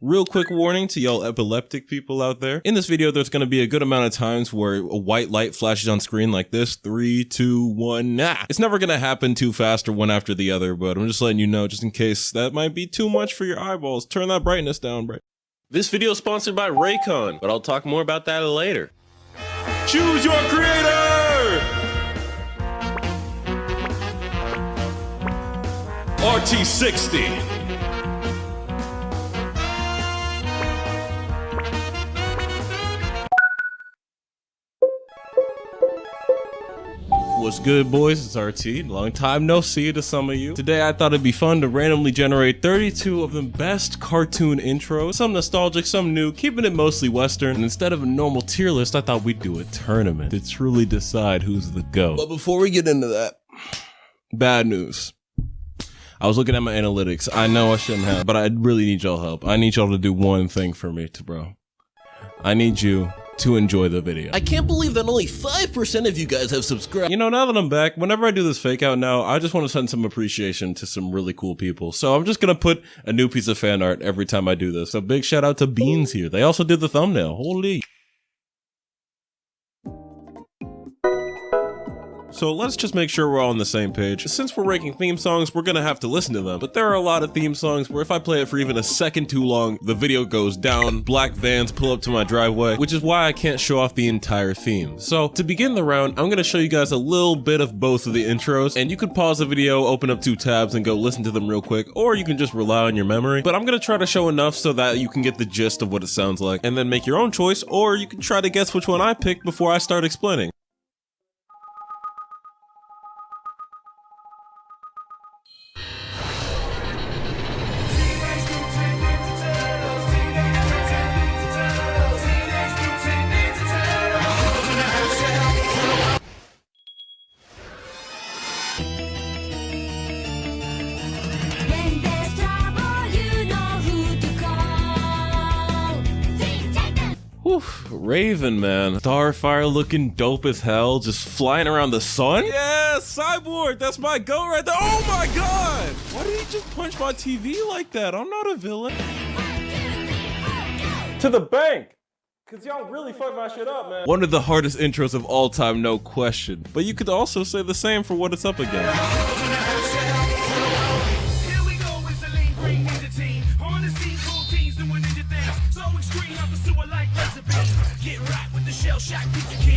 Real quick warning to y'all epileptic people out there. In this video, there's going to be a good amount of times where a white light flashes on screen like this. 3, 2, 1, nah. It's never going to happen too fast or one after the other, but I'm just letting you know just in case that might be too much for your eyeballs. Turn that brightness down, bro. This video is sponsored by Raycon, but I'll talk more about that later. Choose your creator! RT60. What's good, boys? It's RT. Long time no see to some of you. Today I thought it'd be fun to randomly generate 32 of the best cartoon intros. Some nostalgic, some new, keeping it mostly Western. And instead of a normal tier list, I thought we'd do a tournament to truly decide who's the GOAT. But before we get into that, bad news. I was looking at my analytics. I know I shouldn't have, but I really need y'all help. I need y'all to do one thing for me, bro. I need you to enjoy the video. I can't believe that only 5% of you guys have subscribed. You know, now that I'm back, whenever I do this fake out now, I just want to send some appreciation to some really cool people. So I'm just gonna put a new piece of fan art every time I do this. So big shout out to Beans here. They also did the thumbnail. Holy. So let's just make sure we're all on the same page. Since we're ranking theme songs, we're gonna have to listen to them. But there are a lot of theme songs where if I play it for even a second too long, the video goes down, black vans pull up to my driveway, which is why I can't show off the entire theme. So to begin the round, I'm gonna show you guys a little bit of both of the intros, and you could pause the video, open up 2 tabs, and go listen to them real quick, or you can just rely on your memory. But I'm gonna try to show enough so that you can get the gist of what it sounds like, and then make your own choice, or you can try to guess which one I picked before I start explaining. Oof, Raven, man. Starfire looking dope as hell, just flying around the sun. Yeah, Cyborg, that's my goat right there. Oh my god! Why did he just punch my TV like that? I'm not a villain. To the bank! Cause y'all really fucked my shit up, man. One of the hardest intros of all time, no question. But you could also say the same for what it's up against.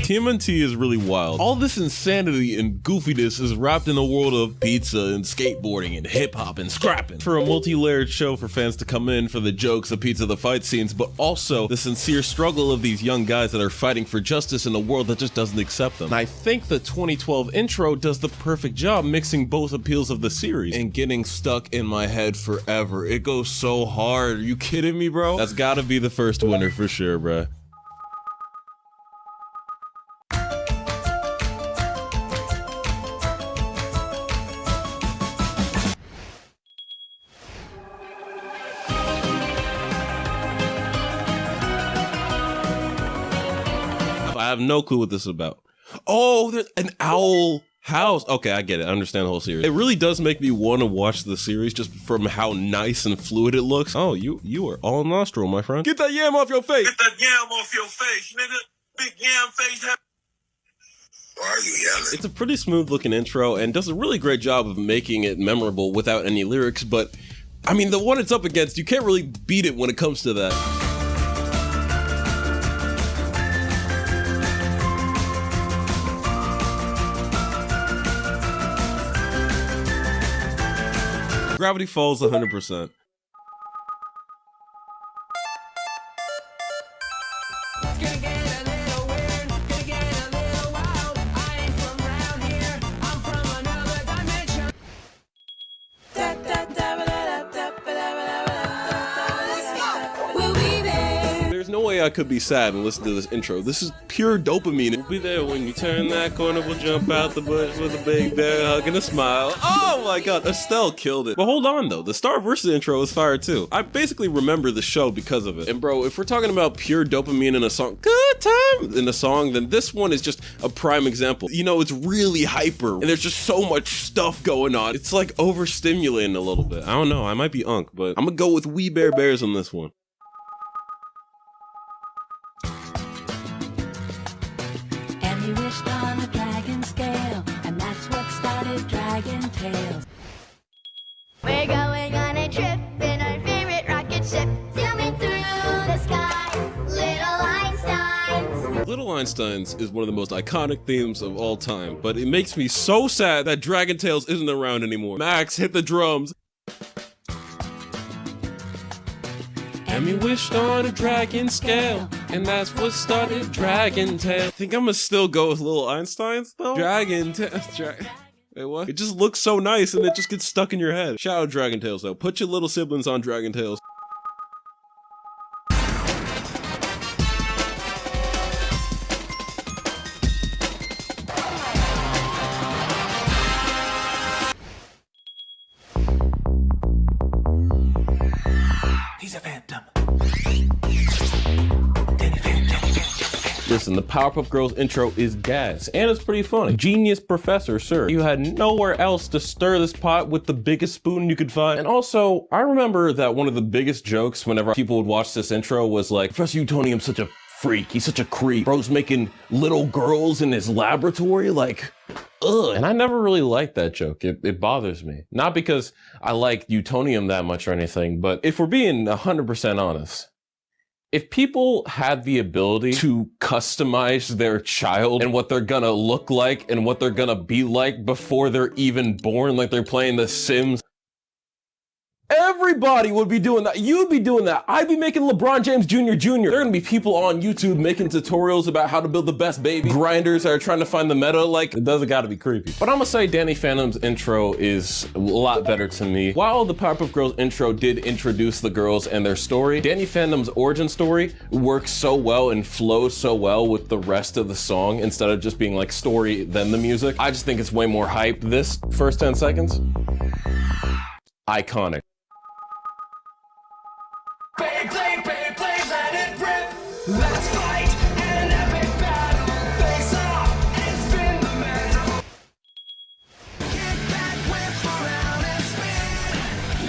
TMNT is really wild. All this insanity and goofiness is wrapped in the world of pizza and skateboarding and hip-hop and scrapping. For a multi-layered show for fans to come in for the jokes, the pizza, the fight scenes, but also the sincere struggle of these young guys that are fighting for justice in a world that just doesn't accept them. And I think the 2012 intro does the perfect job mixing both appeals of the series and getting stuck in my head forever. It goes so hard. Are you kidding me, bro? That's gotta be the first winner for sure, bro. I have no clue what this is about. Oh, there's an owl house. Okay, I get it. I understand the whole series. It really does make me want to watch the series just from how nice and fluid it looks. Oh, you are all nostril, my friend. Get that yam off your face. Get that yam off your face, nigga. Big yam face. Why are you yelling? It's a pretty smooth looking intro and does a really great job of making it memorable without any lyrics, but I mean, the one it's up against, you can't really beat it when it comes to that. Gravity Falls 100%. There's no way I could be sad and listen to this intro. This is pure dopamine. We'll be there when you turn that corner, we'll jump out the bush with a big bear hug and a smile. Oh my god, Estelle killed it. But hold on though, the Star Versus intro is fire too. I basically remember the show because of it. And bro, if we're talking about pure dopamine in a song, good time in a song, then this one is just a prime example. You know, it's really hyper and there's just so much stuff going on. It's like overstimulating a little bit. I don't know, I might be unk, but I'm gonna go with We Bare Bears on this one. zooming through the sky. Little Einsteins. Little Einsteins is one of the most iconic themes of all time, but it makes me so sad that Dragon Tales isn't around anymore. Max, hit the drums. And we wished on a dragon scale, and that's what started Dragon Tales. I think I'm gonna still go with Little Einsteins though. Dragon Tales. Wait, what? It just looks so nice and it just gets stuck in your head. Shout out Dragon Tales though. Put your little siblings on Dragon Tales. He's a phantom. Listen, the Powerpuff Girls intro is gas, and it's pretty funny. Genius professor, sir. You had nowhere else to stir this pot with the biggest spoon you could find. And also, I remember that one of the biggest jokes whenever people would watch this intro was like, Professor Utonium's such a freak, he's such a creep. Bro's making little girls in his laboratory, like, ugh. And I never really liked that joke. It bothers me. Not because I like Utonium that much or anything, but if we're being 100% honest, if people had the ability to customize their child and what they're gonna look like and what they're gonna be like before they're even born, like they're playing The Sims, everybody would be doing that. You'd be doing that. I'd be making LeBron James Jr. There are gonna be people on YouTube making tutorials about how to build the best baby. Grinders that are trying to find the meta. Like, it doesn't gotta be creepy. But I'm gonna say Danny Phantom's intro is a lot better to me. While the Powerpuff Girls intro did introduce the girls and their story, Danny Phantom's origin story works so well and flows so well with the rest of the song instead of just being like story then the music. I just think it's way more hype. This first 10 seconds, iconic. Beyblade, let it rip. Let's fight an epic battle. Face off and spin the metal. Kick back, whip around and spin.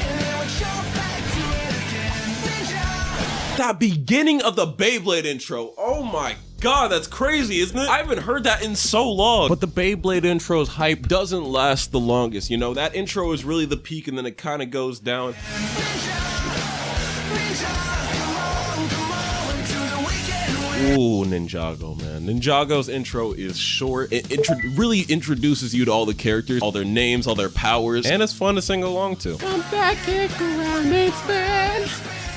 And then we jump back to it again. Ninja. That beginning of the Beyblade intro, oh my god, that's crazy, isn't it? I haven't heard that in so long. But the Beyblade intro's hype doesn't last the longest, you know? That intro is really the peak and then it kind of goes down. Ooh, Ninjago, man. Ninjago's intro is short. It really introduces you to all the characters, all their names, all their powers, and it's fun to sing along to. Come back, kick around, and spin,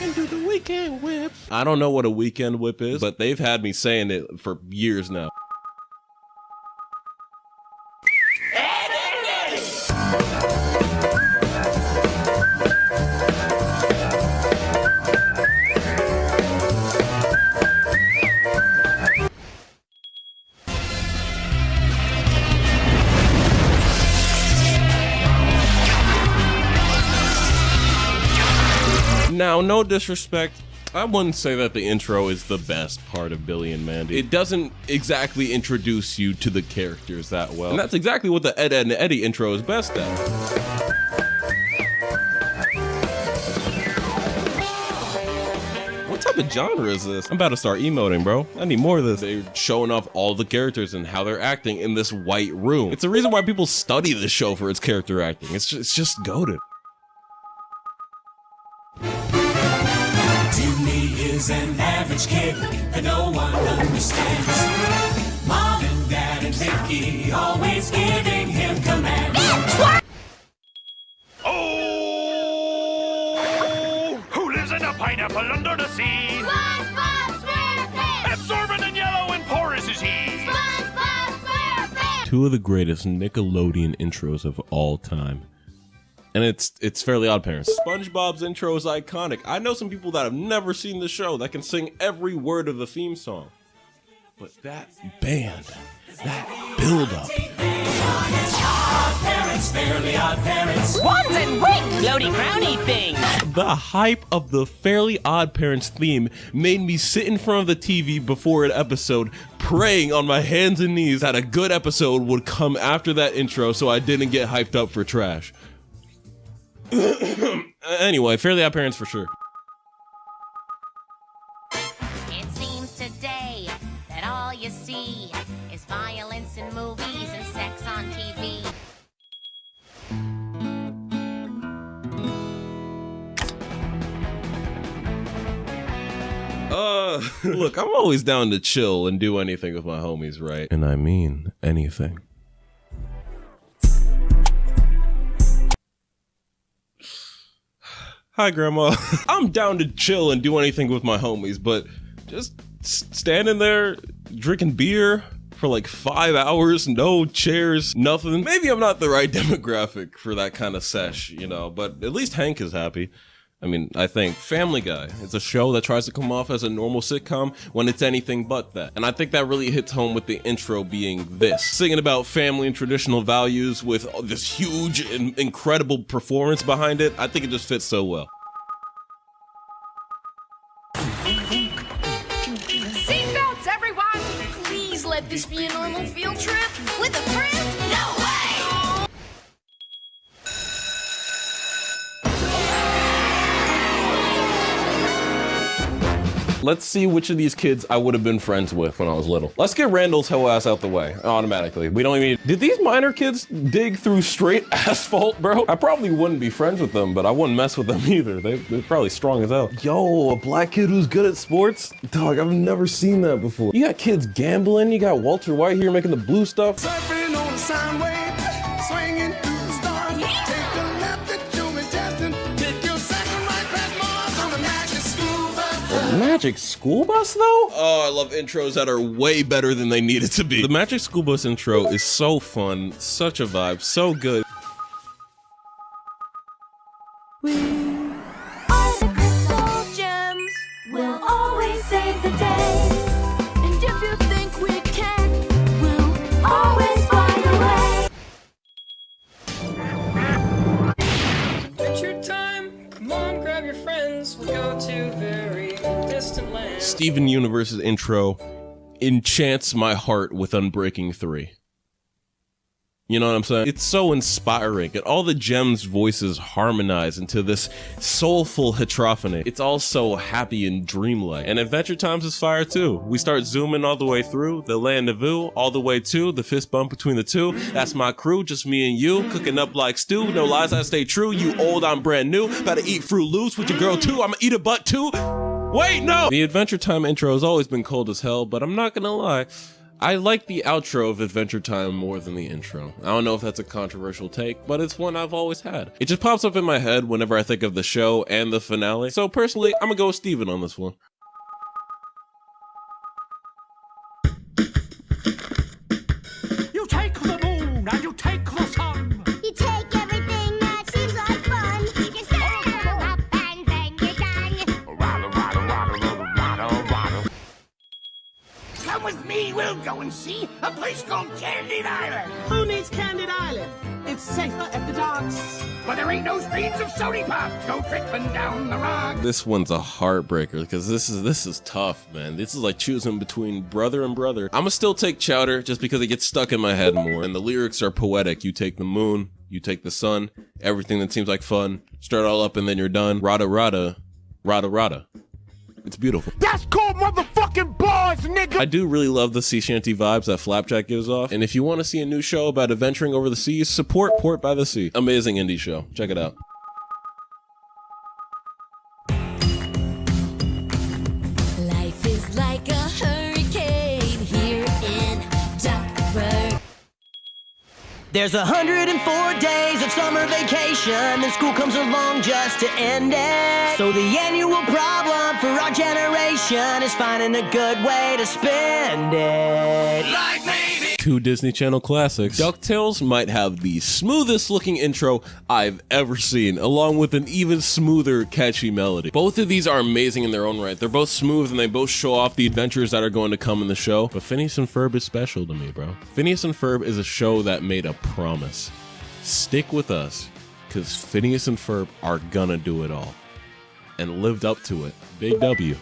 and do the weekend whip. I don't know what a weekend whip is, but they've had me saying it for years now. Now, no disrespect, I wouldn't say that the intro is the best part of Billy and Mandy. It doesn't exactly introduce you to the characters that well. And that's exactly what the Ed, Edd and Eddy intro is best at. What type of genre is this? I'm about to start emoting, bro. I need more of this. They're showing off all the characters and how they're acting in this white room. It's the reason why people study this show for its character acting. It's just goated. Is an average kid that no one understands. Mom and Dad and Vicky always giving him commands. Oh! Who lives in a pineapple under the sea? SpongeBob SquarePants. Absorbent and yellow and porous is he. SpongeBob SquarePants. Two of the greatest Nickelodeon intros of all time. And it's Fairly Odd Parents. SpongeBob's intro is iconic. I know some people that have never seen the show that can sing every word of the theme song. But that band, that build-up. Fairly Odd Parents. Wands and rings, floaty crowny things. The hype of the Fairly Odd Parents theme made me sit in front of the TV before an episode praying on my hands and knees that a good episode would come after that intro so I didn't get hyped up for trash. Anyway, Fairly Odd Parents for sure. It seems today that all you see is violence in movies and sex on TV. Look, I'm always down to chill and do anything with my homies, right? And I mean anything. Hi, Grandma. I'm down to chill and do anything with my homies, but just standing there drinking beer for like 5 hours, no chairs, nothing. Maybe I'm not the right demographic for that kind of sesh, you know, but at least Hank is happy. I mean, I think Family Guy is a show that tries to come off as a normal sitcom when it's anything but that. And I think that really hits home with the intro being this. Singing about family and traditional values with this huge and incredible performance behind it, I think it just fits so well. Seatbelts, everyone! Please let this be a normal field trip. With a friend? No way! Let's see which of these kids I would have been friends with when I was little. Let's get Randall's hoe ass out the way automatically. We don't even. Did these minor kids dig through straight asphalt, bro? I probably wouldn't be friends with them, but I wouldn't mess with them either. They're probably strong as hell. Yo, a black kid who's good at sports? Dog, I've never seen that before. You got kids gambling. You got Walter White here making the blue stuff. Surfing on a sound wave, swinging through the stars. Take a left at Julie Teston. Take your second right past Mars on the magic school bus. Magic School Bus, though? Oh, I love intros that are way better than they needed to be. The Magic School Bus intro is so fun, such a vibe, so good. All the crystal gems will always save the day. And if you think we can, we'll always find a way. Adventure time! Come on, grab your friends. We'll go to very distant lands. Steven Universe's intro enchants my heart with Unbreaking 3. You know what I'm saying? It's so inspiring, and all the gems' voices harmonize into this soulful heterophony. It's all so happy and dreamlike. And Adventure Times is fire too. We start zooming all the way through the land of Vu, all the way to the fist bump between the two. That's my crew, just me and you, cooking up like stew. No lies, I stay true. You old, I'm brand new. Better eat Fruit Loops with your girl too. I'ma eat a butt too. Wait, no! The Adventure Time intro has always been cold as hell, but I'm not gonna lie. I like the outro of Adventure Time more than the intro. I don't know if that's a controversial take, but it's one I've always had. It just pops up in my head whenever I think of the show and the finale. So personally, I'm gonna go with Steven on this one. You take the moon and you take the sun. You take everything that seems like fun. You stand up and then you're done. Come with me, we'll go and see a place called Candied Island. Who needs Candied Island? It's safer at the docks. But there ain't no streams of sody pop go trickling down the rock. This one's a heartbreaker because this is tough, man. This is like choosing between brother and brother. I'ma still take Chowder just because it gets stuck in my head more. And the lyrics are poetic. You take the moon, you take the sun, everything that seems like fun. Start all up and then you're done. Rada rada, rada rada. It's beautiful. That's called motherfucking bars, nigga. I do really love the sea shanty vibes that Flapjack gives off. And if you want to see a new show about adventuring over the seas, support Port by the Sea. Amazing indie show. Check it out. Life is like a hurricane here in Duckburg. There's 104 days of summer vacation, and school comes along just to end it. So the annual problem for our generation is finding a good way to spend it. Like maybe. Two Disney Channel classics. DuckTales might have the smoothest looking intro I've ever seen, along with an even smoother, catchy melody. Both of these are amazing in their own right. They're both smooth and they both show off the adventures that are going to come in the show. But Phineas and Ferb is special to me, bro. Phineas and Ferb is a show that made a promise. Stick with us, because Phineas and Ferb are gonna do it all. And lived up to it. Big W.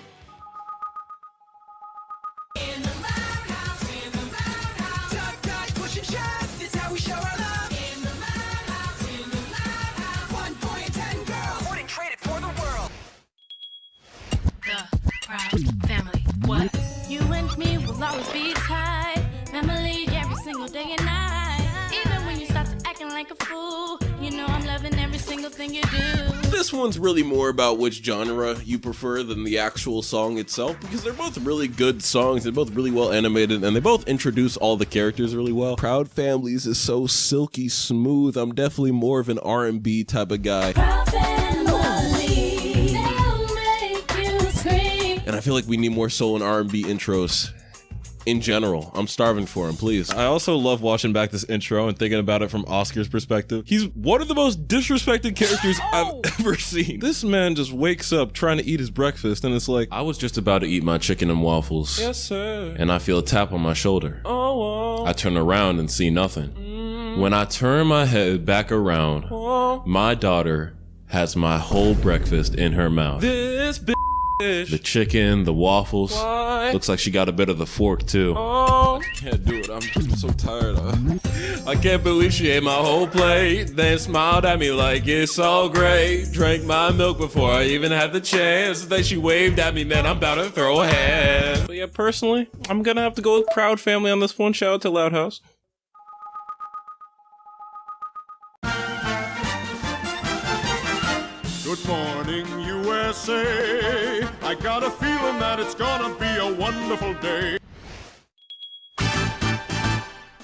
Family, what? You and me will always be tied. Family every single day and night. Even when you start to acting like a fool, you know I'm loving every single thing everything you do. This one's really more about which genre you prefer than the actual song itself, because they're both really good songs, they're both really well animated, and they both introduce all the characters really well. Proud Families is so silky smooth. I'm definitely more of an R&B type of guy. Proud family, they'll make you scream. And I feel like we need more soul and R&B intros. In general, I'm starving for him, please. I also love watching back this intro and thinking about it from Oscar's perspective. He's one of the most disrespected characters I've ever seen. This man just wakes up trying to eat his breakfast and it's like, I was just about to eat my chicken and waffles. yes, sir. And I feel a tap on my shoulder. Oh, I turn around and see nothing. When I turn my head back around, my daughter has my whole breakfast in her mouth. this bitch. The chicken, the waffles. Why? Looks like she got a bit of the fork too. Oh, I can't do it. I'm so tired. I can't believe she ate my whole plate, then smiled at me like it's all great. Drank my milk before I even had the chance. Then she waved at me, man, I'm about to throw a hand. But yeah, personally, I'm gonna have to go with Proud Family on this one. Shout out to Loud House. Good morning, USA. I got a feeling that it's gonna be a wonderful day.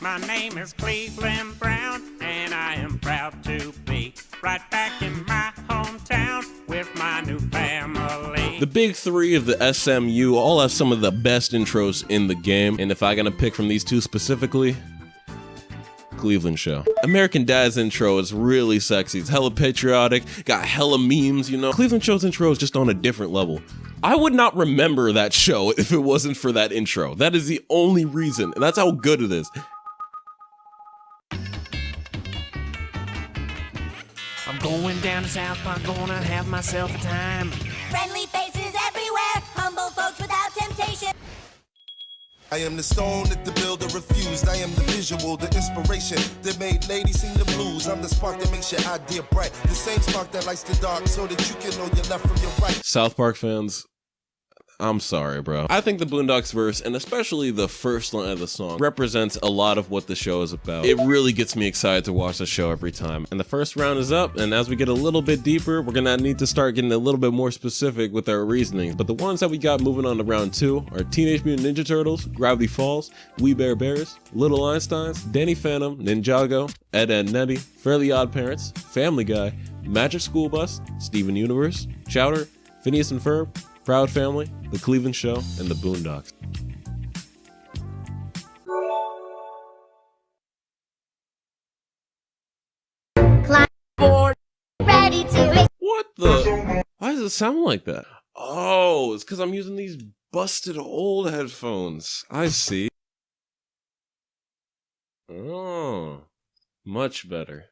My name is Cleveland Brown, and I am proud to be right back in my hometown with my new family. The big three of the SMU all have some of the best intros in the game, and if I'm gonna pick from these two specifically, Cleveland Show. American Dad's intro is really sexy. It's hella patriotic, got hella memes, you know. Cleveland Show's intro is just on a different level. I would not remember that show if it wasn't for that intro. That is the only reason, and that's how good it is. I'm going down to South Park, gonna have myself a time. Friendly faces everywhere, humble folks without temptation. I am the stone that the builder refused. I am the visual, the inspiration that made ladies sing the blues. I'm the spark that makes your idea bright. The same spark that lights the dark so that you can know your left from your right. South Park fans, I'm sorry, bro. I think the Boondocks verse, and especially the first line of the song, represents a lot of what the show is about. It really gets me excited to watch the show every time. And the first round is up, and as we get a little bit deeper, we're gonna need to start getting a little bit more specific with our reasoning. But the ones that we got moving on to round 2 are Teenage Mutant Ninja Turtles, Gravity Falls, We Bare Bears, Little Einsteins, Danny Phantom, Ninjago, Ed, Edd n Eddy, Fairly Odd Parents, Family Guy, Magic School Bus, Steven Universe, Chowder, Phineas and Ferb, Proud Family, The Cleveland Show, and The Boondocks. Ready to What the? Why does it sound like that? Oh, it's because I'm using these busted old headphones. I see. Oh, much better.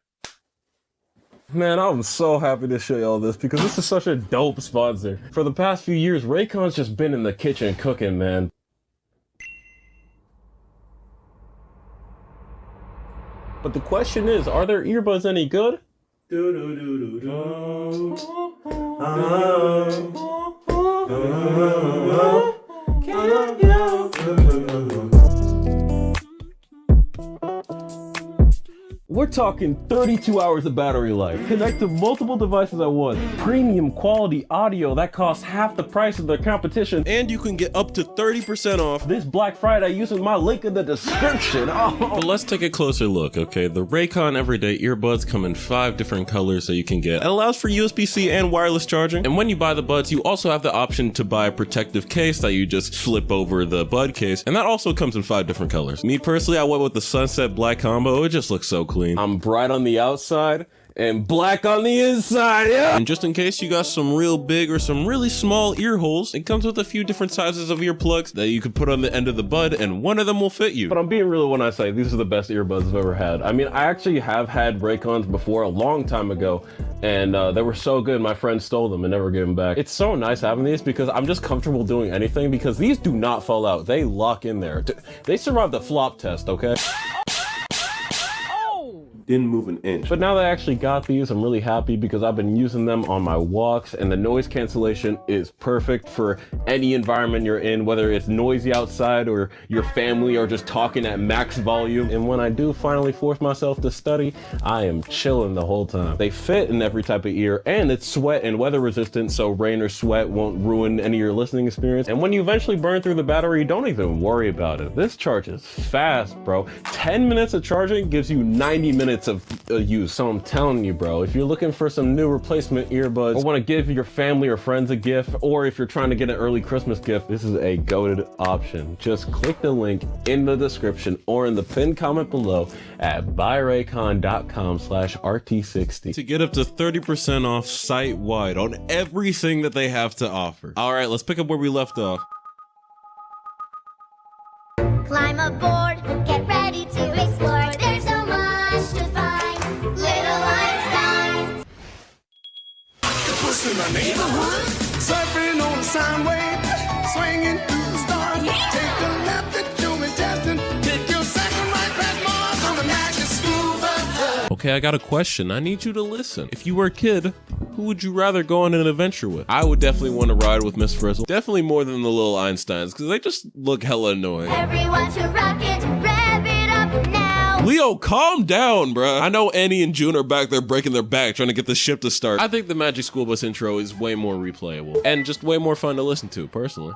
Man, I'm so happy to show y'all this because this is such a dope sponsor. For the past few years, Raycons just been in the kitchen cooking, man. But the question is, are their earbuds any good? We're talking 32 hours of battery life. Connect to multiple devices at once. Premium quality audio that costs half the price of their competition. And you can get up to 30% off This Black Friday using my link in the description. Oh. But let's take a closer look, okay? The Raycon Everyday earbuds come in 5 different colors that you can get. It allows for USB-C and wireless charging. And when you buy the buds, you also have the option to buy a protective case that you just flip over the bud case. And that also comes in 5 different colors. Me personally, I went with the Sunset Black combo. It just looks so clean. I'm bright on the outside and black on the inside, yeah! And just in case you got some real big or some really small ear holes, it comes with a few different sizes of earplugs that you can put on the end of the bud, and one of them will fit you. But I'm being real when I say these are the best earbuds I've ever had. I mean, I actually have had Raycons before a long time ago, and they were so good, my friend stole them and never gave them back. It's so nice having these because I'm just comfortable doing anything because these do not fall out. They lock in there. They survived the flop test, okay? didn't move an inch. But now that I actually got these, I'm really happy because I've been using them on my walks, and the noise cancellation is perfect for any environment you're in, whether it's noisy outside or your family are just talking at max volume. And when I do finally force myself to study, I am chilling the whole time. They fit in every type of ear, and it's sweat and weather resistant, so rain or sweat won't ruin any of your listening experience. And when you eventually burn through the battery, don't even worry about it. This charges fast, bro. 10 minutes of charging gives you 90 minutes of use. So I'm telling you, bro, if you're looking for some new replacement earbuds or want to give your family or friends a gift, or if you're trying to get an early Christmas gift, this is a goated option. Just click the link in the description or in the pinned comment below at buyraycon.com/RT60 to get up to 30% off site-wide on everything that they have to offer. All right, let's pick up where we left off. Climb aboard, get ready to explore. There's so much to find. Little Einstein. What's in my neighborhood? Surfing on a sound wave, swinging through the stars. Take a left at Human Testing. Take your second right past Mars on the magic scuba. Okay, I got a question. I need you to listen. If you were a kid, who would you rather go on an adventure with? I would definitely want to ride with Miss Frizzle. Definitely more than the little Einsteins, because they just look hella annoying. Everyone to rock it, rev it up now. Leo, calm down, bruh. I know Annie and June are back there breaking their back trying to get the ship to start. I think the Magic School Bus intro is way more replayable and just way more fun to listen to, personally.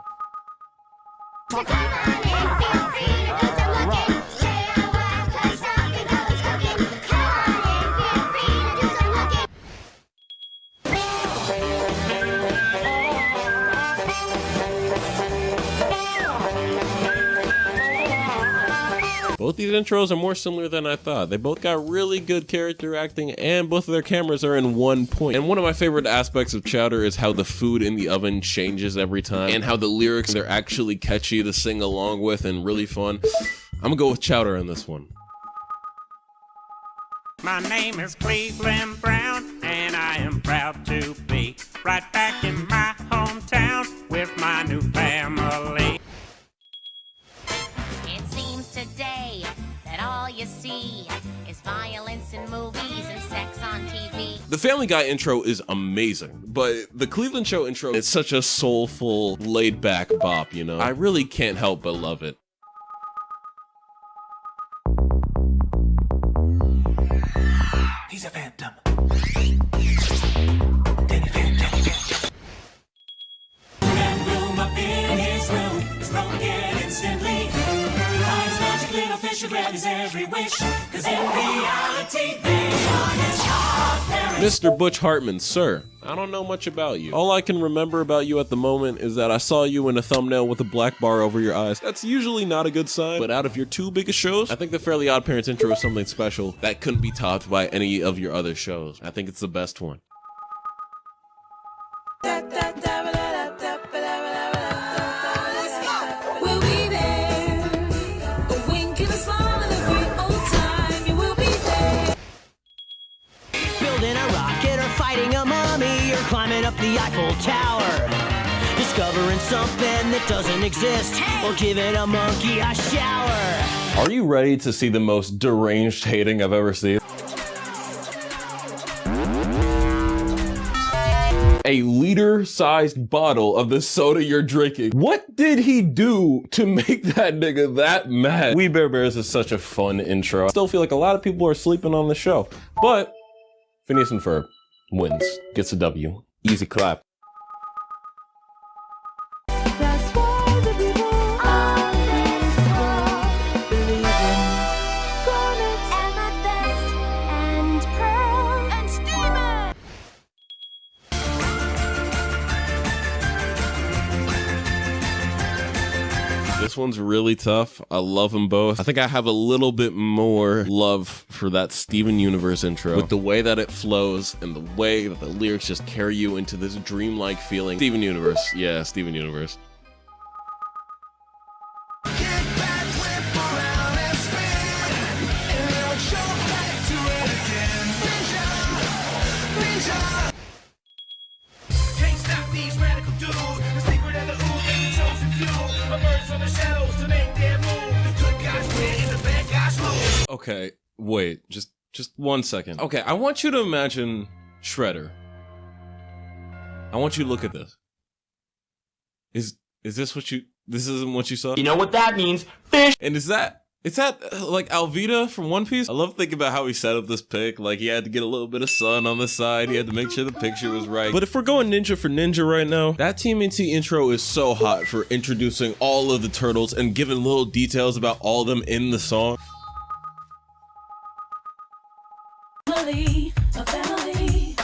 So come on in, feel free to do some looking. Say a word, 'cause something goes cooking. Come on in, feel free to do some looking. Both these intros are more similar than I thought. They both got really good character acting, and both of their cameras are in one point. And one of my favorite aspects of Chowder is how the food in the oven changes every time, and how the lyrics are actually catchy to sing along with and really fun. I'm gonna go with Chowder on this one. My name is Cleveland Brown, and I am proud to be right back in my hometown with my new family. It seems today that all you see is violence in movies and sex on TV. The Family Guy intro is amazing, but the Cleveland Show intro is such a soulful, laid-back bop, you know? I really can't help but love it. He's a phantom. Room up in his room is broken instantly. Eyes magic little fish who grab his every wish. 'Cause in reality they are his godparents. Mr. Butch Hartman, sir, I don't know much about you. All I can remember about you at the moment is that I saw you in a thumbnail with a black bar over your eyes. That's usually not a good sign, but out of your two biggest shows, I think the Fairly Odd Parents intro is something special that couldn't be topped by any of your other shows. I think it's the best one. We'll be there. A wink and a smile and a great old time. You will be there. Building a rocket or fighting a mummy or climbing up the Eiffel Tower. Discovering something that doesn't exist or giving a monkey a shower. Are you ready to see the most deranged hating I've ever seen? A liter-sized bottle of the soda you're drinking. What did he do to make that nigga that mad? We Bare Bears is such a fun intro. I still feel like a lot of people are sleeping on the show, but Phineas and Ferb wins, gets a W. Easy clap. That's why the people of this world believe in garnets, amethyst, and pearl, and steamer. This one's really tough. I love them both. I think I have a little bit more love for that Steven Universe intro with the way that it flows and the way that the lyrics just carry you into this dreamlike feeling. Steven Universe. Yeah, Steven Universe. Can't stop these radical dudes. The secret of the ooze and the chosen few. Emerge from the shadows to make their move. The good guys win and the bad guys lose. Okay, wait, just Just 1 second. Okay, I want you to imagine Shredder. I want you to look at this. Is this what you... This isn't what you saw? You know what that means? Fish! And is that like Alvida from One Piece? I love thinking about how he set up this pic. Like, he had to get a little bit of sun on the side. He had to make sure the picture was right. But if we're going ninja for ninja right now, that TMNT intro is so hot for introducing all of the turtles and giving little details about all of them in the song. A family,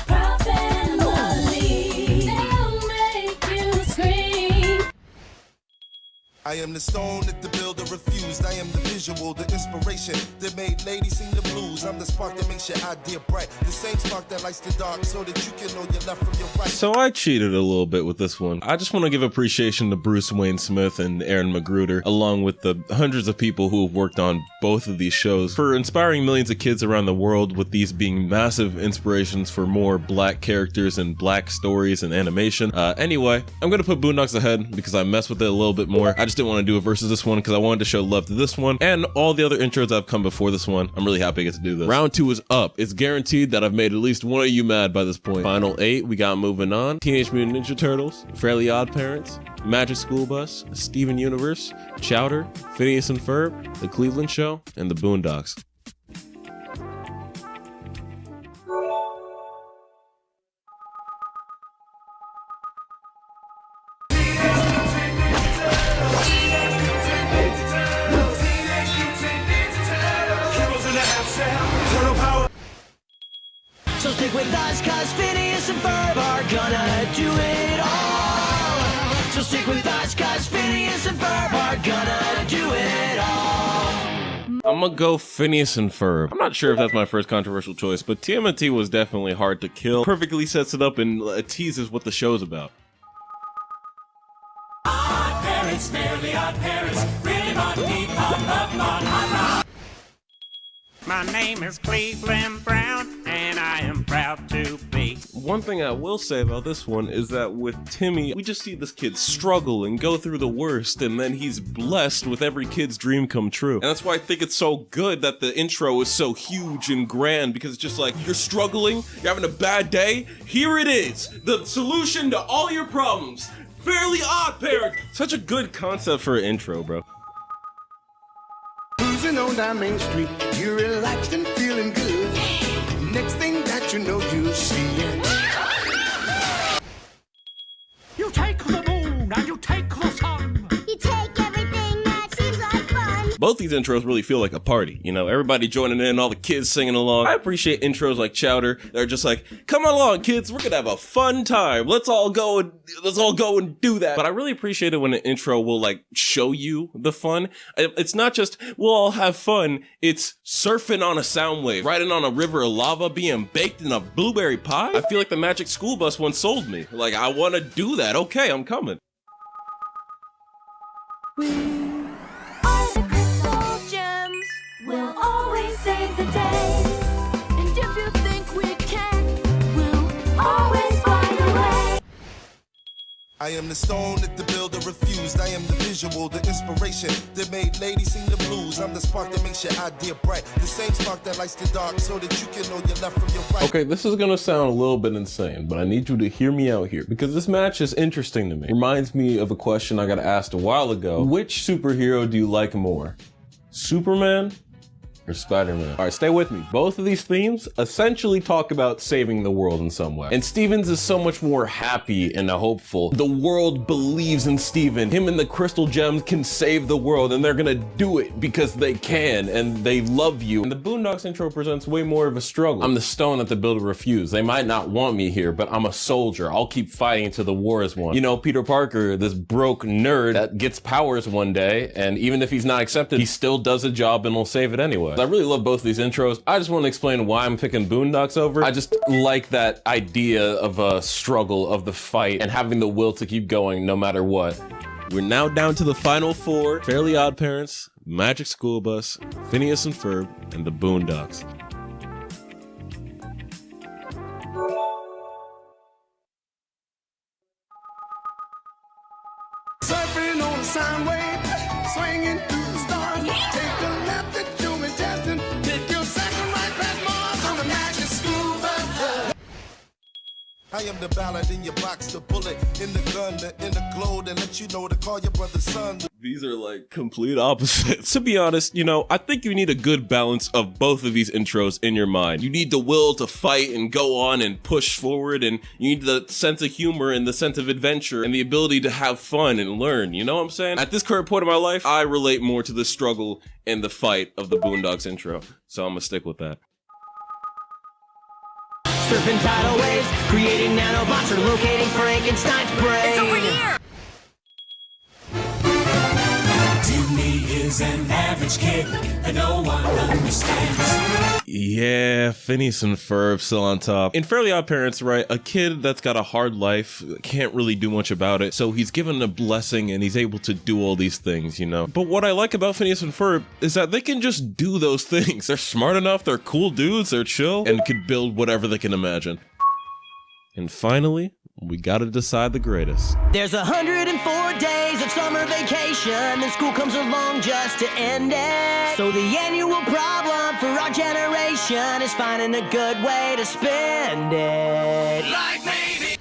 proud family. They'll make you scream. I am the stone that the builder refused. I am the visual, the inspiration that made ladies sing the blues. I'm the spark that makes your idea bright. The same spark that lights the dark so that you can know your left from your right. So I cheated a little bit with this one. I just want to give appreciation to Bruce Wayne Smith and Aaron Magruder, along with the hundreds of people who have worked on both of these shows, for inspiring millions of kids around the world, with these being massive inspirations for more black characters and black stories and animation. Anyway, I'm gonna put Boondocks ahead because I messed with it a little bit more. I just didn't want to do it versus this one because I wanted to show love to this one and all the other intros that have come before this one. I'm really happy I get to do this. Round 2 is up. It's guaranteed that I've made at least one of you mad by this point. Final 8, we got Moving On, Teenage Mutant Ninja Turtles, Fairly Odd Parents, Magic School Bus, Steven Universe, Chowder, Phineas and Ferb, The Cleveland Show, and The Boondocks. So stick with us, cause Phineas and Ferb are gonna do it all. So stick with us, cause Phineas and Ferb are gonna do it all. I'm gonna go Phineas and Ferb. I'm not sure if that's my first controversial choice, but TMNT was definitely hard to kill. Perfectly sets it up and teases what the show's about. Odd parents, fairly odd parents, really mod, deep, love, mod. My name is Cleveland Brown, and I am proud to be. One thing I will say about this one is that with Timmy, we just see this kid struggle and go through the worst, and then he's blessed with every kid's dream come true. And that's why I think it's so good that the intro is so huge and grand, because it's just like, you're struggling, you're having a bad day, here it is, the solution to all your problems. Fairly Odd Parents. Such a good concept for an intro, bro. Cruising on down Main Street, you're relaxed and feeling good. Next thing that you know, you see it. You take the moon and you take the sun. You take everything that seems like fun. Both these intros really feel like a party, you know, everybody joining in, all the kids singing along. I appreciate intros like Chowder. They're just like, come along kids, we're gonna have a fun time. Let's all go and do that. But I really appreciate it when an intro will like show you the fun. It's not just, we'll all have fun. It's surfing on a sound wave, riding on a river of lava, being baked in a blueberry pie. I feel like the Magic School Bus one sold me. Like, I wanna do that. Okay, I'm coming. Are the crystal gems? We'll always save the day. And if you think we can, we'll always find a way. I am the stone that the builder refused. I am the visual, the inspiration that made ladies sing the blues. I'm the spark that makes your idea bright. The same spark that lights the dark so that you can know your left from your right. Okay, this is gonna sound a little bit insane, but I need you to hear me out here because this match is interesting to me. Reminds me of a question I got asked a while ago. Which superhero do you like more? Superman or Spider-Man? All right, stay with me. Both of these themes essentially talk about saving the world in some way. And Stevens is so much more happy and hopeful. The world believes in Steven. Him and the crystal gems can save the world, and they're gonna do it because they can, and they love you. And the Boondocks intro presents way more of a struggle. I'm the stone that the builder refused. They might not want me here, but I'm a soldier. I'll keep fighting till the war is won. You know, Peter Parker, this broke nerd that gets powers one day, and even if he's not accepted, he still does a job and will save it anyway. I really love both of these intros. I just want to explain why I'm picking Boondocks over. I just like that idea of a struggle, of the fight, and having the will to keep going no matter what. We're now down to the final 4. Fairly Odd Parents, Magic School Bus, Phineas and Ferb, and the Boondocks. Surfing on a sound wave, swinging through the stars. Take a left at you and testing. Take your second right am the ballad in your box, the bullet in the gun, the inner glow that let you know to call your brother's son. These are like complete opposites. To be honest, you know, I think you need a good balance of both of these intros in your mind. You need the will to fight and go on and push forward, and you need the sense of humor and the sense of adventure and the ability to have fun and learn, you know what I'm saying? At this current point in my life, I relate more to the struggle and the fight of the Boondocks intro, so I'm gonna stick with that. Surfing tidal waves, creating nanobots, or locating Frankenstein's brain. It's over here! Timmy is an average kid that no one understands. Yeah, Phineas and Ferb still on top. In Fairly Odd Parents, right, a kid that's got a hard life can't really do much about it, so he's given a blessing and he's able to do all these things, you know? But what I like about Phineas and Ferb is that they can just do those things. They're smart enough, they're cool dudes, they're chill, and can build whatever they can imagine. And finally, we gotta decide the greatest. There's 104 days of summer vacation, and school comes along just to end it. So the annual problem for our generation is finding a good way to spend it. Like maybe.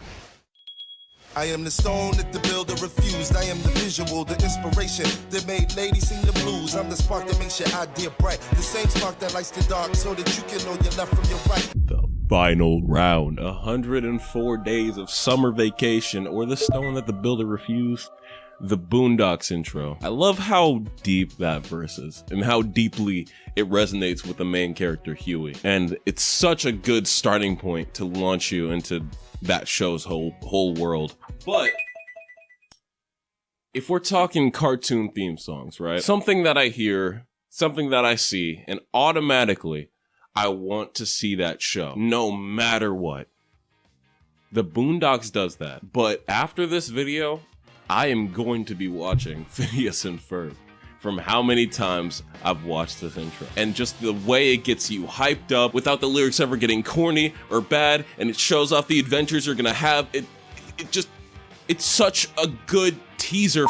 I am the stone that the builder refused. I am the visual, the inspiration that made ladies sing the blues. I'm the spark that makes your idea bright. The same spark that lights the dark so that you can know your left from your right. The final round, 104 days of summer vacation, or the stone that the builder refused, the Boondocks intro. I love how deep that verse is and how deeply it resonates with the main character, Huey. And it's such a good starting point to launch you into that show's whole world. But if we're talking cartoon theme songs, right? Something that I hear, something that I see, and automatically I want to see that show, no matter what. The Boondocks does that. But after this video, I am going to be watching Phineas and Ferb from how many times I've watched this intro. And just the way it gets you hyped up without the lyrics ever getting corny or bad, and it shows off the adventures you're gonna have. It's such a good teaser.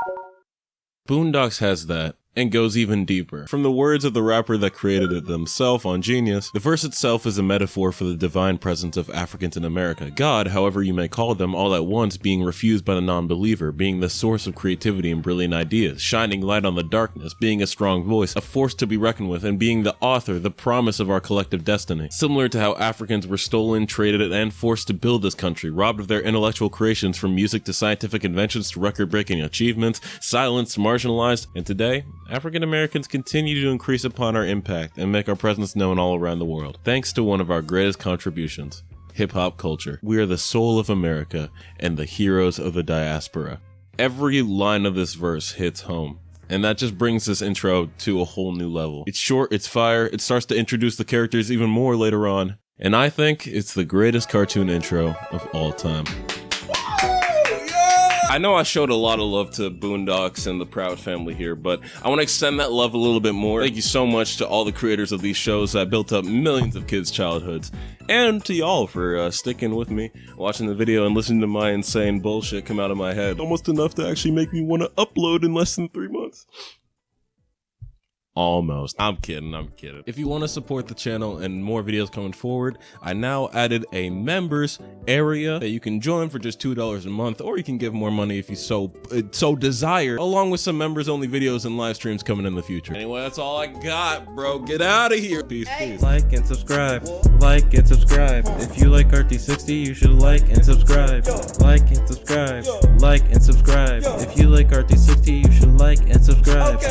Boondocks has that and goes even deeper. From the words of the rapper that created it themselves on Genius, the verse itself is a metaphor for the divine presence of Africans in America. God, however you may call them, all at once being refused by the non-believer, being the source of creativity and brilliant ideas, shining light on the darkness, being a strong voice, a force to be reckoned with, and being the author, the promise of our collective destiny. Similar to how Africans were stolen, traded, and forced to build this country, robbed of their intellectual creations from music to scientific inventions to record-breaking achievements, silenced, marginalized, and today, African Americans continue to increase upon our impact and make our presence known all around the world. Thanks to one of our greatest contributions, hip-hop culture. We are the soul of America and the heroes of the diaspora. Every line of this verse hits home, and that just brings this intro to a whole new level. It's short, it's fire, it starts to introduce the characters even more later on, and I think it's the greatest cartoon intro of all time. I know I showed a lot of love to Boondocks and the Proud family here, but I want to extend that love a little bit more. Thank you so much to all the creators of these shows that built up millions of kids' childhoods, and to y'all for sticking with me, watching the video and listening to my insane bullshit come out of my head. Almost enough to actually make me want to upload in less than 3 months. Almost. I'm kidding. If you want to support the channel and more videos coming forward, I now added a members area that you can join for just $2 a month, or you can give more money if you so desire, along with some members only videos and live streams coming in the future. Anyway, that's all I got, bro. Get out of here. Peace, peace. Like and subscribe. Like and subscribe. If you like RT60, you should like and subscribe. Like and subscribe. Like and subscribe. If you like RT60, you should like and subscribe.